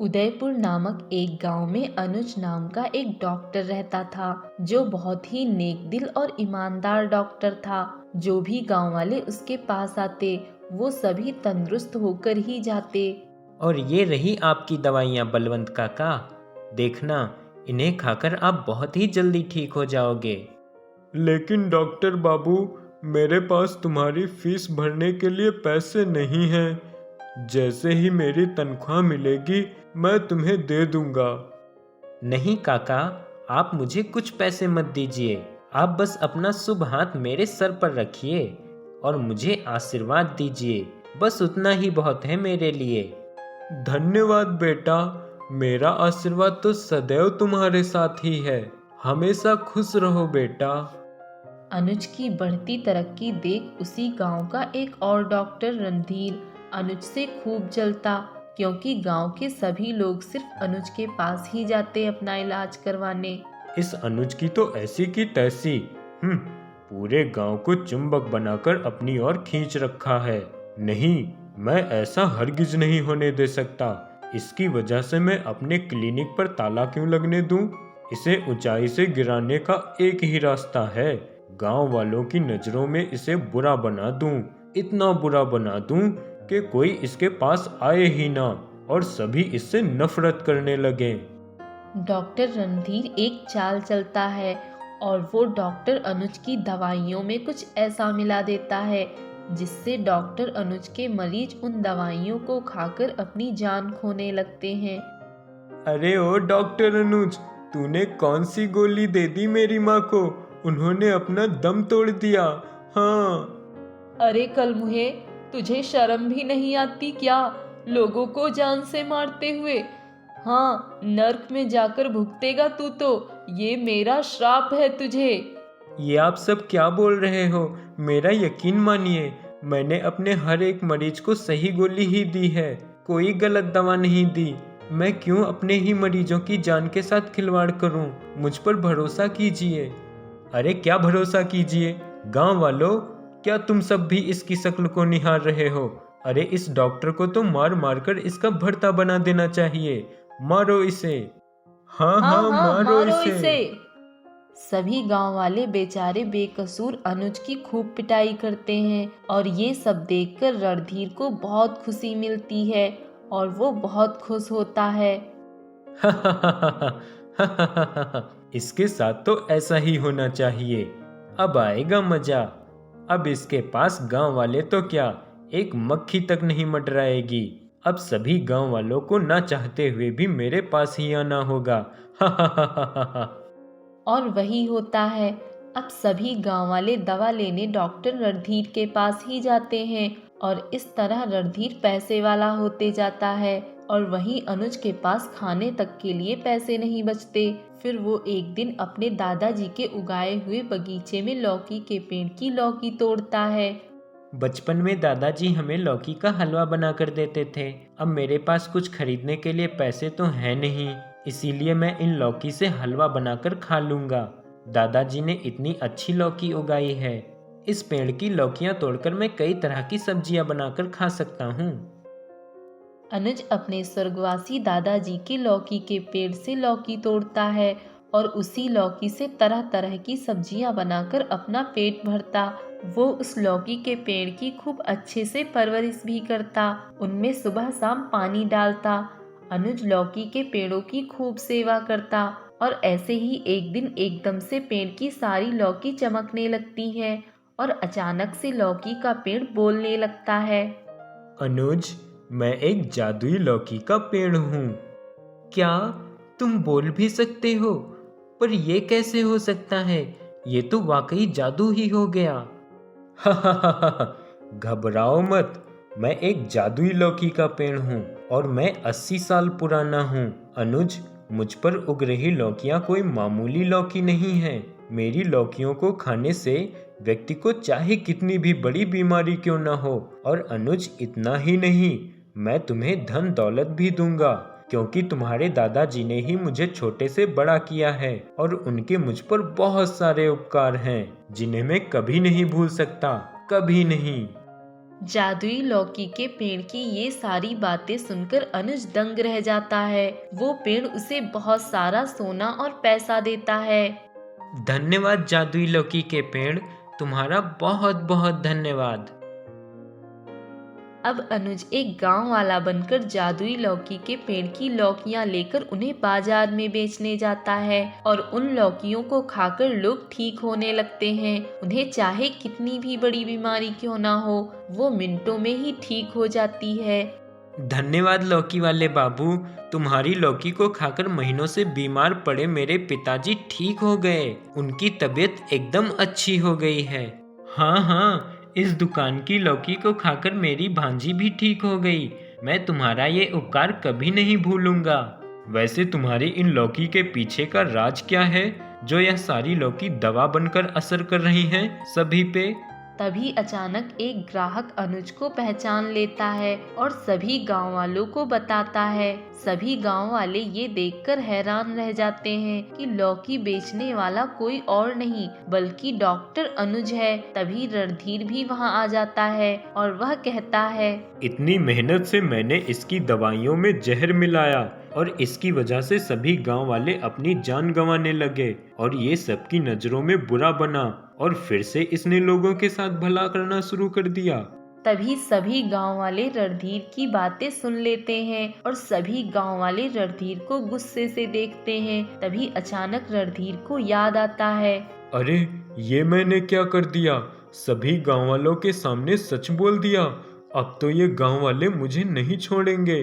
उदयपुर नामक एक गांव में अनुज नाम का एक डॉक्टर रहता था, जो बहुत ही नेक दिल और ईमानदार डॉक्टर था। जो भी गांव वाले उसके पास आते, वो सभी तंदुरुस्त होकर ही जाते। और ये रही आपकी दवाइयाँ बलवंत काका। देखना, इन्हें खाकर आप बहुत ही जल्दी ठीक हो जाओगे। लेकिन डॉक्टर बाबू, मेरे पास तुम्हारी फीस भरने के लिए पैसे नहीं हैं। जैसे ही मेरी तनख्वाह मिलेगी मैं तुम्हें दे दूंगा। नहीं काका, आप मुझे कुछ पैसे मत दीजिए। आप बस अपना शुभ हाथ मेरे सर पर रखिए और मुझे आशीर्वाद दीजिए। बस उतना ही बहुत है मेरे लिए। धन्यवाद बेटा, मेरा आशीर्वाद तो सदैव तुम्हारे साथ ही है। हमेशा खुश रहो बेटा। अनुज की बढ़ती तरक्की देख उसी गांव का एक और डॉक्टर रणधीर अनुज से खूब जलता, क्योंकि गांव के सभी लोग सिर्फ अनुज के पास ही जाते अपना इलाज करवाने। इस अनुज की तो ऐसी की तैसी, पूरे गांव को चुंबक बनाकर अपनी ओर खींच रखा है। नहीं, मैं ऐसा हरगिज नहीं होने दे सकता। इसकी वजह से मैं अपने क्लिनिक पर ताला क्यों लगने दूं? इसे ऊंचाई से गिराने का एक ही रास्ता है। गांव वालों की नजरों में इसे बुरा बना दूं, इतना बुरा बना दूं कि कोई इसके पास आए ही ना और सभी इससे नफरत करने लगे। डॉक्टर रणधीर एक चाल चलता है और वो डॉक्टर अनुज की दवाइयों में कुछ ऐसा मिला देता है जिससे डॉक्टर अनुज के मरीज उन दवाइयों को खाकर अपनी जान खोने लगते हैं। अरे ओ डॉक्टर अनुज, तूने कौन सी गोली दे दी मेरी माँ को? उन्होंने अपना दम तोड़ दिया। हाँ। अरे कलमुहे, तुझे शर्म भी नहीं आती क्या, लोगों को जान से मारते हुए? हाँ, नर्क में जाकर भुगतेगा तू तो। ये मेरा श्राप है तुझे। ये आप सब क्या बोल रहे हो? मेरा यकीन मानिए, मैंने अपने हर एक मरीज को सही गोली ही दी है, कोई गलत दवा नहीं दी। मैं क्यों अपने ही मरीजों की जान के साथ खिलवाड़ करूं? मुझ पर भरोसा कीजिए। अरे क्या भरोसा कीजिए? गांव वालों, क्या तुम सब भी इसकी शक्ल को निहार रहे हो? अरे इस डॉक्टर को तो मार मार कर इसका भर्ता बना देना चाहिए। मारो इसे। हाँ हाँ हाँ, हाँ, मारो इसे। सभी गांव वाले बेचारे बेकसूर अनुज की खूब पिटाई करते हैं और ये सब देखकर रणधीर को बहुत खुशी मिलती है और वो बहुत खुश होता है। इसके साथ तो ऐसा ही होना चाहिए। अब आएगा मजा। अब इसके पास गांव वाले तो क्या, एक मक्खी तक नहीं मंडराएगी। अब सभी गांव वालों को ना चाहते हुए भी मेरे पास ही आना होगा। और वही होता है। अब सभी गांव वाले दवा लेने डॉक्टर रणधीर के पास ही जाते हैं और इस तरह रणधीर पैसे वाला होते जाता है और वहीं अनुज के पास खाने तक के लिए पैसे नहीं बचते। फिर वो एक दिन अपने दादाजी के उगाए हुए बगीचे में लौकी के पेड़ की लौकी तोड़ता है। बचपन में दादाजी हमें लौकी का हलवा बना कर देते थे। अब मेरे पास कुछ खरीदने के लिए पैसे तो हैं नहीं, इसीलिए मैं इन लौकी से हलवा बनाकर खा लूंगा। दादाजी ने इतनी अच्छी लौकी उगाई है, इस पेड़ की लौकियां तोड़कर मैं कई तरह की सब्जियां बनाकर खा सकता हूँ। अनुज अपने स्वर्गवासी दादाजी के लौकी के पेड़ से लौकी तोड़ता है और उसी लौकी से तरह तरह की सब्जियां बनाकर अपना पेट भरता। वो उस लौकी के पेड़ की खूब अच्छे से परवरिश भी करता, उनमें सुबह शाम पानी डालता। अनुज लौकी के पेड़ों की खूब सेवा करता और ऐसे ही एक दिन एकदम से पेड़ की सारी लौकी चमकने लगती है और अचानक से लौकी का पेड़ बोलने लगता है। अनुज, मैं एक जादुई लौकी का पेड़ हूँ। क्या तुम बोल भी सकते हो? पर ये कैसे हो सकता है? ये तो वाकई जादू ही हो गया। घबराओ मत, मैं एक जादुई लौकी का पेड़ हूँ और मैं 80 साल पुराना हूँ। अनुज, मुझ पर उग रही लौकियाँ कोई मामूली लौकी नहीं है। मेरी लौकियों को खाने से व्यक्ति को चाहे कितनी भी बड़ी बीमारी क्यों ना हो। और अनुज, इतना ही नहीं, मैं तुम्हें धन दौलत भी दूंगा, क्योंकि तुम्हारे दादाजी ने ही मुझे छोटे से बड़ा किया है और उनके मुझ पर बहुत सारे उपकार हैं जिन्हें मैं कभी नहीं भूल सकता, कभी नहीं। जादुई लौकी के पेड़ की ये सारी बातें सुनकर अनुज दंग रह जाता है। वो पेड़ उसे बहुत सारा सोना और पैसा देता है। धन्यवाद जादुई लौकी के पेड़, तुम्हारा बहुत बहुत धन्यवाद। अब अनुज एक गांव वाला बनकर जादुई लौकी के पेड़ की लौकियां लेकर उन्हें बाजार में बेचने जाता है और उन लौकियों को खाकर लोग ठीक होने लगते हैं। उन्हें चाहे कितनी भी बड़ी बीमारी क्यों ना हो, वो मिनटों में ही ठीक हो जाती है। धन्यवाद लौकी वाले बाबू, तुम्हारी लौकी को खाकर महीनों से बीमार पड़े मेरे पिताजी ठीक हो गए। उनकी तबीयत एकदम अच्छी हो गई है। हाँ हाँ, इस दुकान की लौकी को खाकर मेरी भांजी भी ठीक हो गई। मैं तुम्हारा ये उपकार कभी नहीं भूलूंगा। वैसे तुम्हारी इन लौकी के पीछे का राज क्या है, जो यह सारी लौकी दवा बनकर असर कर रही हैं सभी पे? तभी अचानक एक ग्राहक अनुज को पहचान लेता है और सभी गांव वालों को बताता है। सभी गांव वाले ये देखकर हैरान रह जाते हैं कि लौकी बेचने वाला कोई और नहीं बल्कि डॉक्टर अनुज है। तभी रणधीर भी वहां आ जाता है और वह कहता है, इतनी मेहनत से मैंने इसकी दवाइयों में जहर मिलाया और इसकी वजह से सभी गांव वाले अपनी जान गंवाने लगे और ये सबकी नजरों में बुरा बना और फिर से इसने लोगों के साथ भला करना शुरू कर दिया। तभी सभी गांव वाले रणधीर की बातें सुन लेते हैं और सभी गांव वाले रणधीर को गुस्से से देखते हैं। तभी अचानक रणधीर को याद आता है, अरे ये मैंने क्या कर दिया, सभी गांव वालों के सामने सच बोल दिया। अब तो ये गांव वाले मुझे नहीं छोड़ेंगे।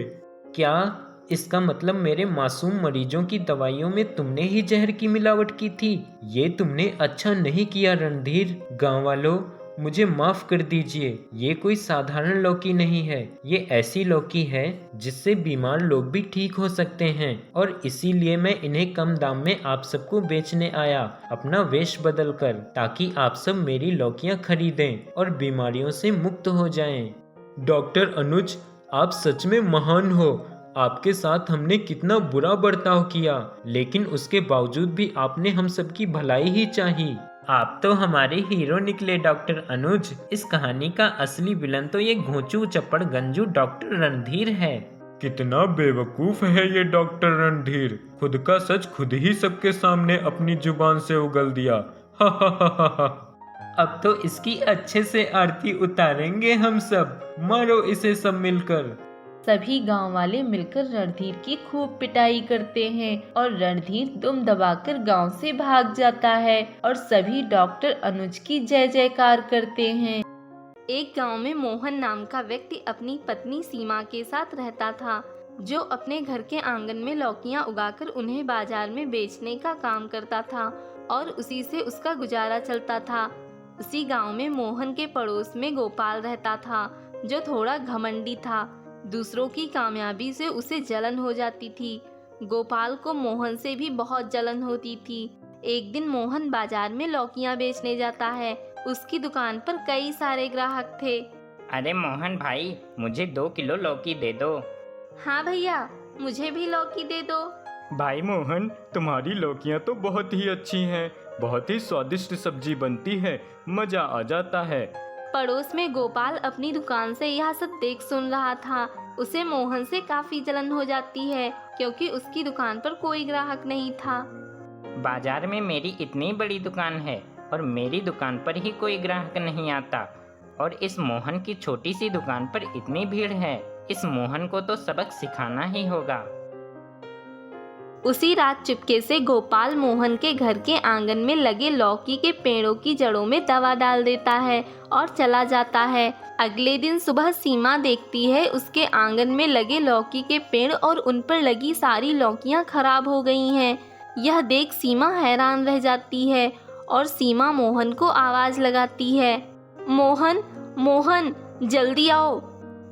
क्या इसका मतलब मेरे मासूम मरीजों की दवाइयों में तुमने ही जहर की मिलावट की थी? ये तुमने अच्छा नहीं किया रणधीर। गांव वालों, मुझे माफ कर दीजिए। ये कोई साधारण लौकी नहीं है, ये ऐसी लौकी है जिससे बीमार लोग भी ठीक हो सकते हैं और इसीलिए मैं इन्हें कम दाम में आप सबको बेचने आया, अपना वेश बदल कर, ताकि आप सब मेरी लौकियां खरीदें और बीमारियों से मुक्त हो जाएं। डॉक्टर अनुज, आप सच में महान हो। आपके साथ हमने कितना बुरा बर्ताव किया, लेकिन उसके बावजूद भी आपने हम सबकी भलाई ही चाही। आप तो हमारे हीरो निकले डॉक्टर अनुज। इस कहानी का असली विलन तो ये घोंचू चप्पड़ गंजू डॉक्टर रणधीर है। कितना बेवकूफ है ये डॉक्टर रणधीर, खुद का सच खुद ही सबके सामने अपनी जुबान से उगल दिया। हा हा हा हा हा। अब तो इसकी अच्छे से आरती उतारेंगे हम सब। मारो इसे सब मिलकर। सभी गांव वाले मिलकर रणधीर की खूब पिटाई करते हैं और रणधीर दुम दबाकर गांव से भाग जाता है और सभी डॉक्टर अनुज की जय जयकार करते हैं। एक गांव में मोहन नाम का व्यक्ति अपनी पत्नी सीमा के साथ रहता था, जो अपने घर के आंगन में लौकियां उगाकर उन्हें बाजार में बेचने का काम करता था और उसी से उसका गुजारा चलता था। उसी गांव में मोहन के पड़ोस में गोपाल रहता था, जो थोड़ा घमंडी था। दूसरों की कामयाबी से उसे जलन हो जाती थी। गोपाल को मोहन से भी बहुत जलन होती थी। एक दिन मोहन बाजार में लौकियां बेचने जाता है। उसकी दुकान पर कई सारे ग्राहक थे। अरे मोहन भाई, मुझे 2 किलो लौकी दे दो। हाँ भैया, मुझे भी लौकी दे दो। भाई मोहन, तुम्हारी लौकियां तो बहुत ही अच्छी हैं, बहुत ही स्वादिष्ट सब्जी बनती है, मजा आ जाता है। पड़ोस में गोपाल अपनी दुकान से यह सब देख सुन रहा था। उसे मोहन से काफी जलन हो जाती है, क्योंकि उसकी दुकान पर कोई ग्राहक नहीं था। बाजार में मेरी इतनी बड़ी दुकान है और मेरी दुकान पर ही कोई ग्राहक नहीं आता, और इस मोहन की छोटी सी दुकान पर इतनी भीड़ है। इस मोहन को तो सबक सिखाना ही होगा। उसी रात चुपके से गोपाल मोहन के घर के आंगन में लगे लौकी के पेड़ों की जड़ों में दवा डाल देता है और चला जाता है। अगले दिन सुबह सीमा देखती है उसके आंगन में लगे लौकी के पेड़ और उन पर लगी सारी लौकियां खराब हो गई हैं। यह देख सीमा हैरान रह जाती है और सीमा मोहन को आवाज लगाती है, मोहन, मोहन, जल्दी आओ।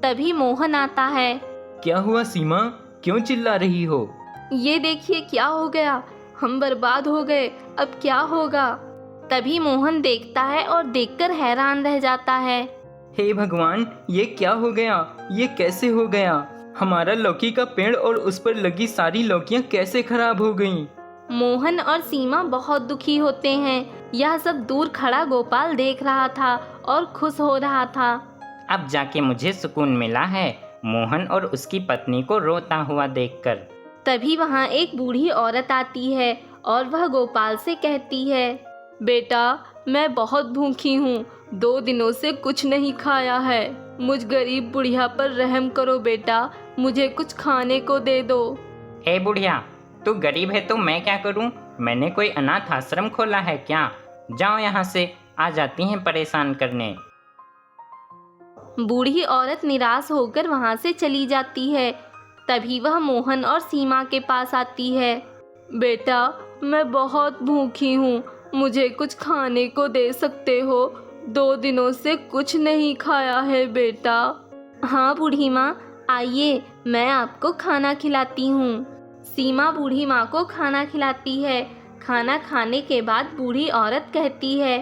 तभी मोहन आता है। क्या हुआ सीमा, क्यों चिल्ला रही हो? ये देखिए क्या हो गया, हम बर्बाद हो गए, अब क्या होगा। तभी मोहन देखता है और देखकर हैरान रह जाता है। हे भगवान, ये क्या हो गया, ये कैसे हो गया? हमारा लौकी का पेड़ और उस पर लगी सारी लौकियां कैसे खराब हो गईं? मोहन और सीमा बहुत दुखी होते हैं। यह सब दूर खड़ा गोपाल देख रहा था और खुश हो रहा था। अब जाके मुझे सुकून मिला है मोहन और उसकी पत्नी को रोता हुआ देखकर। तभी वहाँ एक बूढ़ी औरत आती है और वह गोपाल से कहती है, बेटा मैं बहुत भूखी हूँ, 2 दिनों से कुछ नहीं खाया है। मुझ गरीब बुढ़िया पर रहम करो बेटा, मुझे कुछ खाने को दे दो। ए बुढ़िया, तू गरीब है तो मैं क्या करूँ? मैंने कोई अनाथ आश्रम खोला है क्या? जाओ यहाँ से, आ जाती हैं परेशान करने। बूढ़ी औरत निराश होकर वहाँ से चली जाती है। तभी वह मोहन और सीमा के पास आती है। बेटा मैं बहुत भूखी हूँ, मुझे कुछ खाने को दे सकते हो? 2 दिनों से कुछ नहीं खाया है बेटा। हाँ बूढ़ी माँ, आइए मैं आपको खाना खिलाती हूँ। सीमा बूढ़ी माँ को खाना खिलाती है। खाना खाने के बाद बूढ़ी औरत कहती है,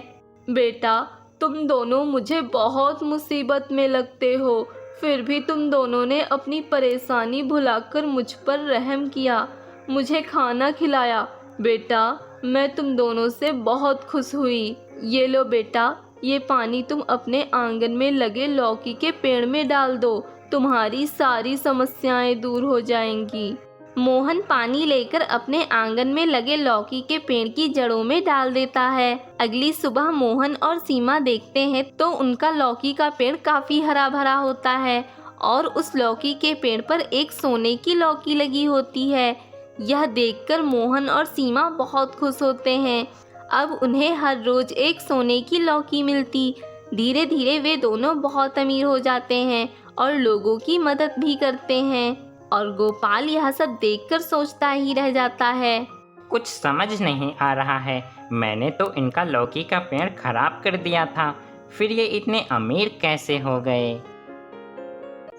बेटा तुम दोनों मुझे बहुत मुसीबत में लगते हो, फिर भी तुम दोनों ने अपनी परेशानी भुलाकर मुझ पर रहम किया, मुझे खाना खिलाया। बेटा मैं तुम दोनों से बहुत खुश हुई। ये लो बेटा, ये पानी तुम अपने आंगन में लगे लौकी के पेड़ में डाल दो, तुम्हारी सारी समस्याएं दूर हो जाएंगी। मोहन पानी लेकर अपने आंगन में लगे लौकी के पेड़ की जड़ों में डाल देता है। अगली सुबह मोहन और सीमा देखते हैं तो उनका लौकी का पेड़ काफी हरा भरा होता है और उस लौकी के पेड़ पर एक सोने की लौकी लगी होती है। यह देखकर मोहन और सीमा बहुत खुश होते हैं। अब उन्हें हर रोज एक सोने की लौकी मिलती। धीरे धीरे वे दोनों बहुत अमीर हो जाते हैं और लोगों की मदद भी करते हैं। और गोपाल यह सब देखकर सोचता ही रह जाता है। कुछ समझ नहीं आ रहा है, मैंने तो इनका लौकी का पेड़ खराब कर दिया था, फिर ये इतने अमीर कैसे हो गए?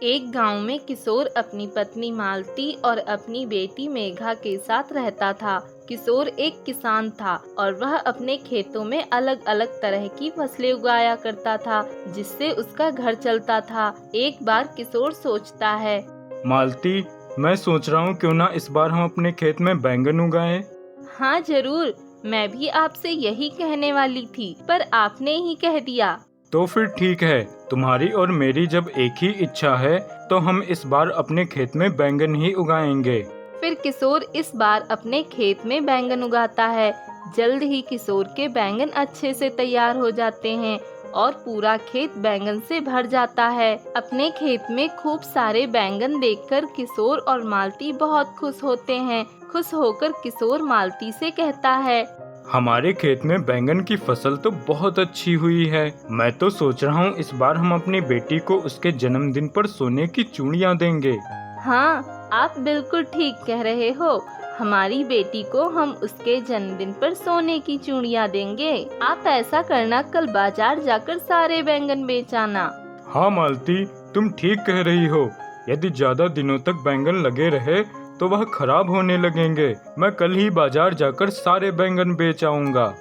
एक गांव में किशोर अपनी पत्नी मालती और अपनी बेटी मेघा के साथ रहता था। किशोर एक किसान था और वह अपने खेतों में अलग अलग तरह की फसलें उगाया करता था, जिससे उसका घर चलता था। एक बार किशोर सोचता है, मालती, मैं सोच रहा हूँ क्यों ना इस बार हम अपने खेत में बैंगन उगाएं। हाँ जरूर, मैं भी आपसे यही कहने वाली थी, पर आपने ही कह दिया। तो फिर ठीक है, तुम्हारी और मेरी जब एक ही इच्छा है तो हम इस बार अपने खेत में बैंगन ही उगाएंगे। फिर किशोर इस बार अपने खेत में बैंगन उगाता है। जल्द ही किशोर के बैंगन अच्छे से तैयार हो जाते हैं और पूरा खेत बैंगन से भर जाता है। अपने खेत में खूब सारे बैंगन देखकर किशोर और मालती बहुत खुश होते हैं। खुश होकर किशोर मालती से कहता है, हमारे खेत में बैंगन की फसल तो बहुत अच्छी हुई है। मैं तो सोच रहा हूँ इस बार हम अपनी बेटी को उसके जन्मदिन पर सोने की चूड़ियाँ देंगे। हाँ आप बिल्कुल ठीक कह रहे हो, हमारी बेटी को हम उसके जन्मदिन पर सोने की चूड़ियाँ देंगे। आप ऐसा करना, कल बाजार जाकर सारे बैंगन बेच आना। हाँ मालती, तुम ठीक कह रही हो। यदि ज्यादा दिनों तक बैंगन लगे रहे तो वह खराब होने लगेंगे। मैं कल ही बाजार जाकर सारे बैंगन बेच आऊंगा।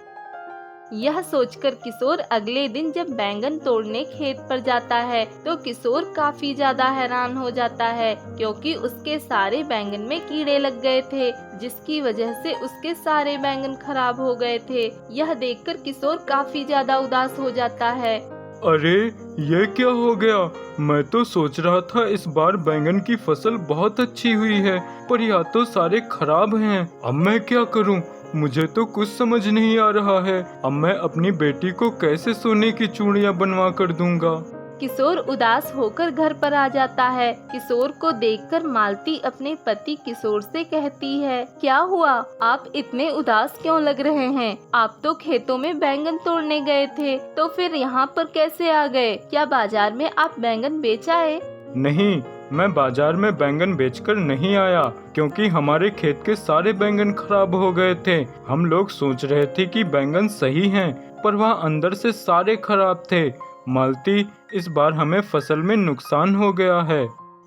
यह सोचकर किशोर अगले दिन जब बैंगन तोड़ने खेत पर जाता है तो किशोर काफी ज्यादा हैरान हो जाता है, क्योंकि उसके सारे बैंगन में कीड़े लग गए थे, जिसकी वजह से उसके सारे बैंगन खराब हो गए थे। यह देखकर किशोर काफी ज्यादा उदास हो जाता है। अरे ये क्या हो गया? मैं तो सोच रहा था इस बार बैंगन की फसल बहुत अच्छी हुई है, पर यहाँ तो सारे खराब हैं। अब मैं क्या करूँ? मुझे तो कुछ समझ नहीं आ रहा है। अब मैं अपनी बेटी को कैसे सोने की चूड़ियाँ बनवा कर दूंगा? किशोर उदास होकर घर पर आ जाता है। किशोर को देखकर मालती अपने पति किशोर से कहती है, क्या हुआ? आप इतने उदास क्यों लग रहे हैं? आप तो खेतों में बैंगन तोड़ने गए थे, तो फिर यहाँ पर कैसे आ गए? क्या बाजार में आप बैंगन बेच आए? नहीं, मैं बाजार में बैंगन बेचकर नहीं आया, क्योंकि हमारे खेत के सारे बैंगन खराब हो गए थे। हम लोग सोच रहे थे कि बैंगन सही हैं, पर वह अंदर से सारे खराब थे। मालती, इस बार हमें फसल में नुकसान हो गया है।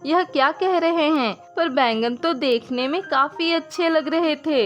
यह क्या कह रहे हैं? पर बैंगन तो देखने में काफी अच्छे लग रहे थे।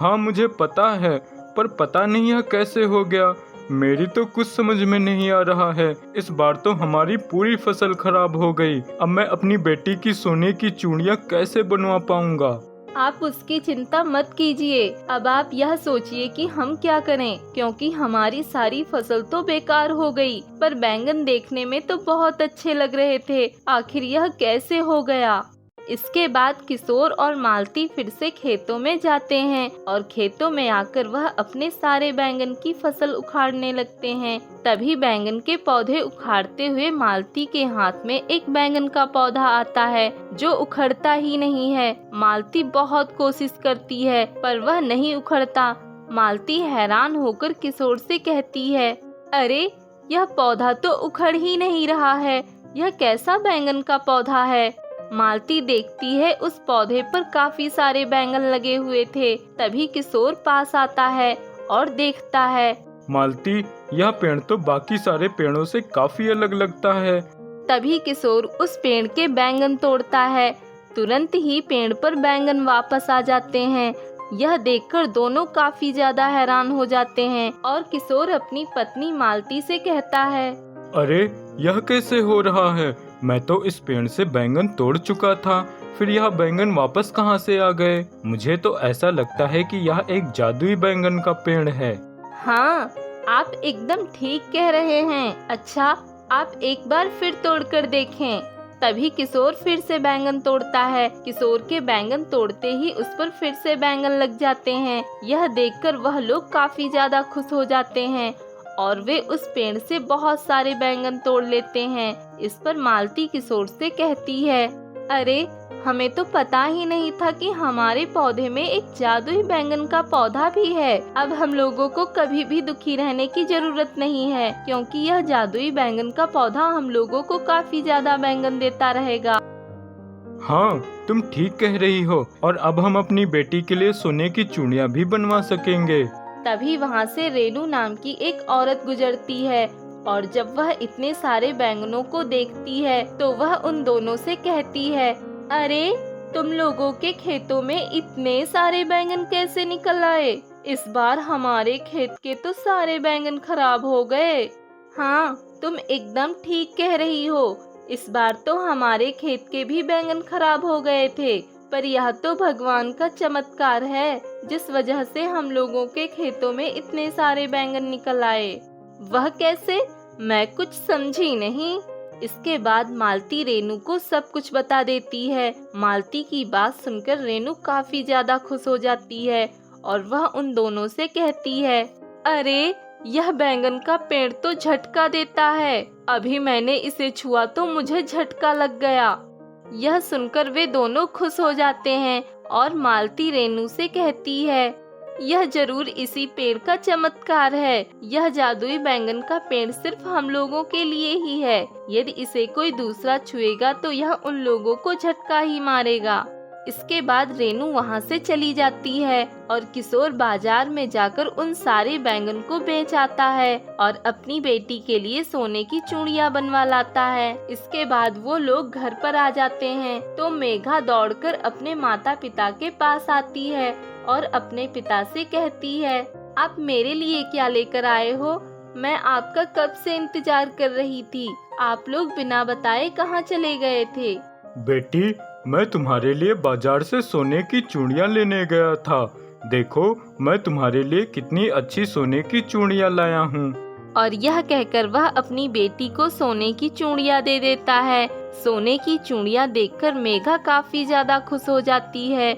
हाँ मुझे पता है, पर पता नहीं यह कैसे हो गया। मेरी तो कुछ समझ में नहीं आ रहा है। इस बार तो हमारी पूरी फसल खराब हो गई। अब मैं अपनी बेटी की सोने की चूड़ियाँ कैसे बनवा पाऊंगा? आप उसकी चिंता मत कीजिए। अब आप यह सोचिए कि हम क्या करें, क्योंकि हमारी सारी फसल तो बेकार हो गई। पर बैंगन देखने में तो बहुत अच्छे लग रहे थे, आखिर यह कैसे हो गया। इसके बाद किशोर और मालती फिर से खेतों में जाते हैं और खेतों में आकर वह अपने सारे बैंगन की फसल उखाड़ने लगते हैं। तभी बैंगन के पौधे उखाड़ते हुए मालती के हाथ में एक बैंगन का पौधा आता है जो उखड़ता ही नहीं है। मालती बहुत कोशिश करती है पर वह नहीं उखड़ता। मालती हैरान होकर किशोर से कहती है, अरे यह पौधा तो उखड़ ही नहीं रहा है, यह कैसा बैंगन का पौधा है। मालती देखती है उस पौधे पर काफी सारे बैंगन लगे हुए थे। तभी किशोर पास आता है और देखता है, मालती, यह पेड़ तो बाकी सारे पेड़ों से काफी अलग लगता है। तभी किशोर उस पेड़ के बैंगन तोड़ता है। तुरंत ही पेड़ पर बैंगन वापस आ जाते हैं। यह देखकर दोनों काफी ज्यादा हैरान हो जाते हैं और किशोर अपनी पत्नी मालती से कहता है, अरे यह कैसे हो रहा है? मैं तो इस पेड़ से बैंगन तोड़ चुका था, फिर यह बैंगन वापस कहाँ से आ गए? मुझे तो ऐसा लगता है कि यह एक जादुई बैंगन का पेड़ है। हाँ, आप एकदम ठीक कह रहे हैं। अच्छा, आप एक बार फिर तोड़कर देखें। तभी किशोर फिर से बैंगन तोड़ता है। किशोर के बैंगन तोड़ते ही उस पर फिर से बैंगन लग जाते हैं। यह देखकर वह लोग काफी ज्यादा खुश हो जाते हैं और वे उस पेड़ से बहुत सारे बैंगन तोड़ लेते हैं। इस पर मालती किशोर से कहती है, अरे हमें तो पता ही नहीं था कि हमारे पौधे में एक जादुई बैंगन का पौधा भी है। अब हम लोगों को कभी भी दुखी रहने की जरूरत नहीं है, क्योंकि यह जादुई बैंगन का पौधा हम लोगों को काफी ज्यादा बैंगन देता रहेगा। हाँ, तुम ठीक कह रही हो, और अब हम अपनी बेटी के लिए सोने की चूड़ियाँ भी बनवा सकेंगे। तभी वहाँ से रेनू नाम की एक औरत गुजरती है और जब वह इतने सारे बैंगनों को देखती है तो वह उन दोनों से कहती है, अरे तुम लोगों के खेतों में इतने सारे बैंगन कैसे निकल आए? इस बार हमारे खेत के तो सारे बैंगन खराब हो गए। हाँ, तुम एकदम ठीक कह रही हो। इस बार तो हमारे खेत के भी बैंगन खराब हो गए थे, पर यह तो भगवान का चमत्कार है जिस वजह से हम लोगों के खेतों में इतने सारे बैंगन निकल आए। वह कैसे? मैं कुछ समझी नहीं। इसके बाद मालती रेनू को सब कुछ बता देती है। मालती की बात सुनकर रेनू काफी ज्यादा खुश हो जाती है और वह उन दोनों से कहती है, अरे यह बैंगन का पेड़ तो झटका देता है। अभी मैंने इसे छुआ तो मुझे झटका लग गया। यह सुनकर वे दोनों खुश हो जाते हैं और मालती रेनू से कहती है, यह जरूर इसी पेड़ का चमत्कार है। यह जादुई बैंगन का पेड़ सिर्फ हम लोगों के लिए ही है। यदि इसे कोई दूसरा छुएगा तो यह उन लोगों को झटका ही मारेगा। इसके बाद रेनू वहाँ से चली जाती है और किशोर बाजार में जाकर उन सारे बैंगन को बेच आता है और अपनी बेटी के लिए सोने की चूड़ियाँ बनवा लाता है। इसके बाद वो लोग घर पर आ जाते हैं तो मेघा दौड़कर अपने माता पिता के पास आती है और अपने पिता से कहती है, आप मेरे लिए क्या लेकर आए हो? मैं आपका कब से इंतजार कर रही थी। आप लोग बिना बताए कहाँ चले गए थे? बेटी, मैं तुम्हारे लिए बाजार से सोने की चूड़ियाँ लेने गया था। देखो, मैं तुम्हारे लिए कितनी अच्छी सोने की चूड़ियाँ लाया हूँ। और यह कहकर वह अपनी बेटी को सोने की चूड़ियाँ दे देता है। सोने की चूड़ियाँ देखकर मेघा काफी ज्यादा खुश हो जाती है